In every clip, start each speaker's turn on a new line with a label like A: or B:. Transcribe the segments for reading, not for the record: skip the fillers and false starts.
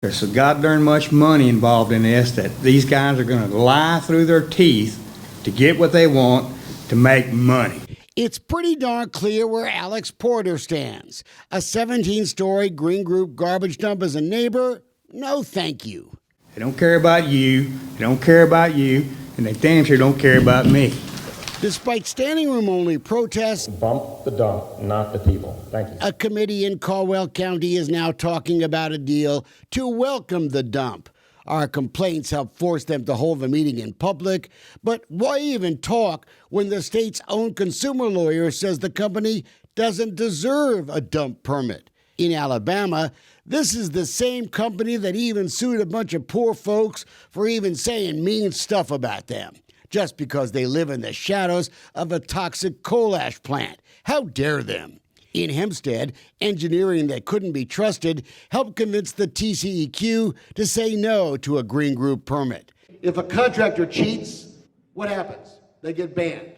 A: There's so goddamn much money involved in this that these guys are going to lie through their teeth to get what they want to make money.
B: It's pretty darn clear where Alex Porter stands. A 17-story Green Group garbage dump as a neighbor? No, thank you.
A: They don't care about you, they don't care about you, and they damn sure don't care about me.
B: Despite standing room only protests,
C: bump the dump, not the people. Thank you.
B: A committee in Caldwell County is now talking about a deal to welcome the dump. Our complaints help force them to hold the meeting in public, but why even talk when the state's own consumer lawyer says the company doesn't deserve a dump permit? In Alabama, this is the same company that even sued a bunch of poor folks for even saying mean stuff about them, just because they live in the shadows of a toxic coal ash plant. How dare them? In Hempstead, engineering that couldn't be trusted helped convince the TCEQ to say no to a Green Group permit.
D: If a contractor cheats, what happens? They get banned.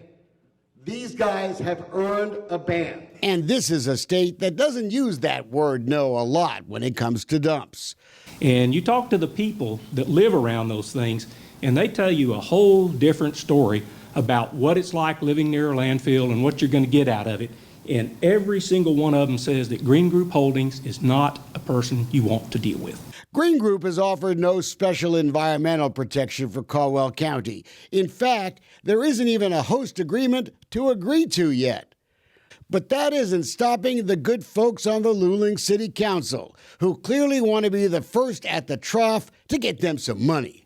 D: These guys have earned a ban.
B: And this is a state that doesn't use that word no a lot when it comes to dumps.
E: And you talk to the people that live around those things, and they tell you a whole different story about what it's like living near a landfill and what you're going to get out of it. And every single one of them says that Green Group Holdings is not a person you want to deal with.
B: Green Group has offered no special environmental protection for Caldwell County. In fact, there isn't even a host agreement to agree to yet. But that isn't stopping the good folks on the Luling City Council, who clearly want to be the first at the trough to get them some money.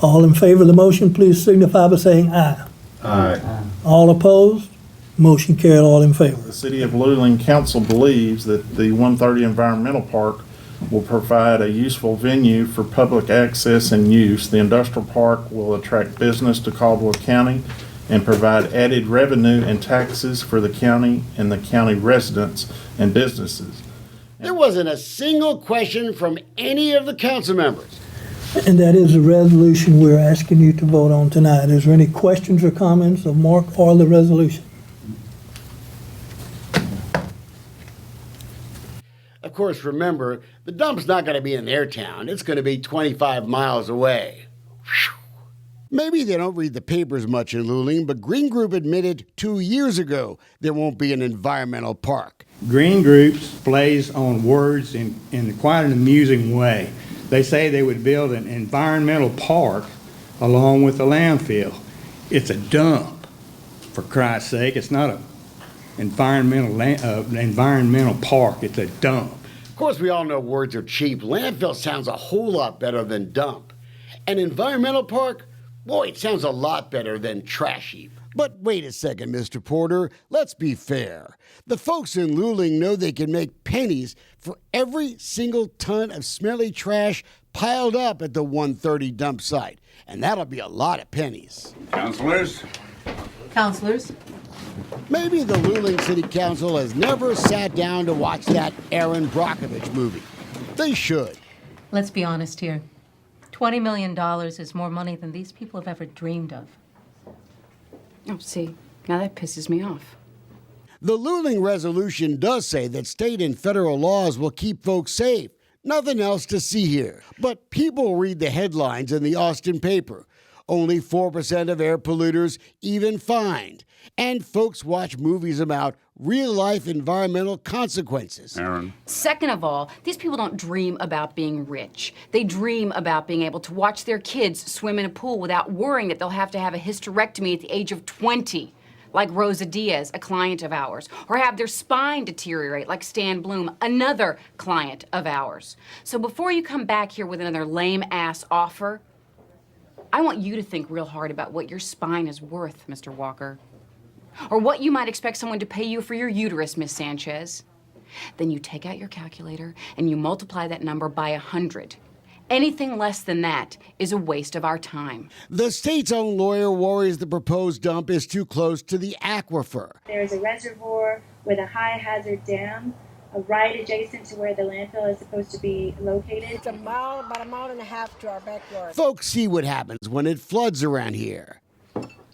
F: All in favor of the motion, please signify by saying aye.
C: Aye.
F: All opposed? Motion carried, all in favor.
G: The City of Luling Council believes that the 130 Environmental Park will provide a useful venue for public access and use. The industrial park will attract business to Caldwell County and provide added revenue and taxes for the county and the county residents and businesses.
B: There wasn't a single question from any of the council members.
F: And that is the resolution we're asking you to vote on tonight. Is there any questions or comments of Mark or the resolution?
B: Of course, remember, the dump's not going to be in their town. It's going to be 25 miles away. Whew. Maybe they don't read the papers much in Luling, but Green Group admitted 2 years ago there won't be an environmental park.
A: Green Groups plays on words in quite an amusing way. They say they would build an environmental park along with the landfill. It's a dump, for Christ's sake. It's not an environmental park. It's a dump.
B: Of course, we all know words are cheap. Landfill sounds a whole lot better than dump. An environmental park? Boy, it sounds a lot better than trash heap. But wait a second, Mr. Porter. Let's be fair. The folks in Luling know they can make pennies for every single ton of smelly trash piled up at the 130 dump site. And that'll be a lot of pennies.
H: Councilors?
I: Councilors?
B: Maybe the Luling City Council has never sat down to watch that Aaron Brockovich movie. They should.
I: Let's be honest here. $20 million is more money than these people have ever dreamed of.
J: Oh, see, now that pisses me off.
B: The Luling resolution does say that state and federal laws will keep folks safe. Nothing else to see here. But people read the headlines in the Austin paper. Only 4% of air polluters even fined. And folks watch movies about real-life environmental consequences.
H: Aaron.
J: Second of all, these people don't dream about being rich. They dream about being able to watch their kids swim in a pool without worrying that they'll have to have a hysterectomy at the age of 20, like Rosa Diaz, a client of ours, or have their spine deteriorate like Stan Bloom, another client of ours. So before you come back here with another lame-ass offer, I want you to think real hard about what your spine is worth, Mr. Walker. Or what you might expect someone to pay you for your uterus, Miss Sanchez. Then you take out your calculator and you multiply that number by 100. Anything less than that is a waste of our time.
B: The state's own lawyer worries the proposed dump is too close to the aquifer.
K: There's a reservoir with a high hazard dam right adjacent to where the landfill is supposed to be located.
L: It's about a mile and a half to our backyard.
B: Folks see what happens when it floods around here.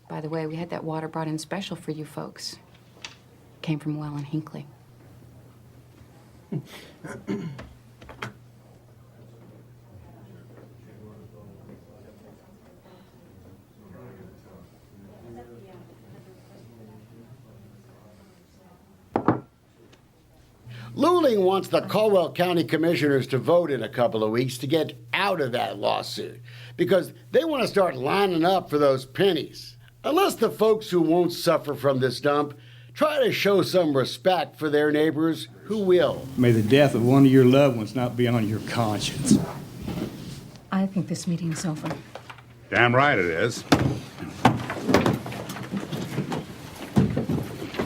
J: By the way, we had that water brought in special for you folks. Came from well in Hinckley.
B: Luling wants the Caldwell County Commissioners to vote in a couple of weeks to get out of that lawsuit because they want to start lining up for those pennies. Unless the folks who won't suffer from this dump try to show some respect for their neighbors who will.
A: May the death of one of your loved ones not be on your conscience.
I: I think this meeting's over.
H: Damn right it is.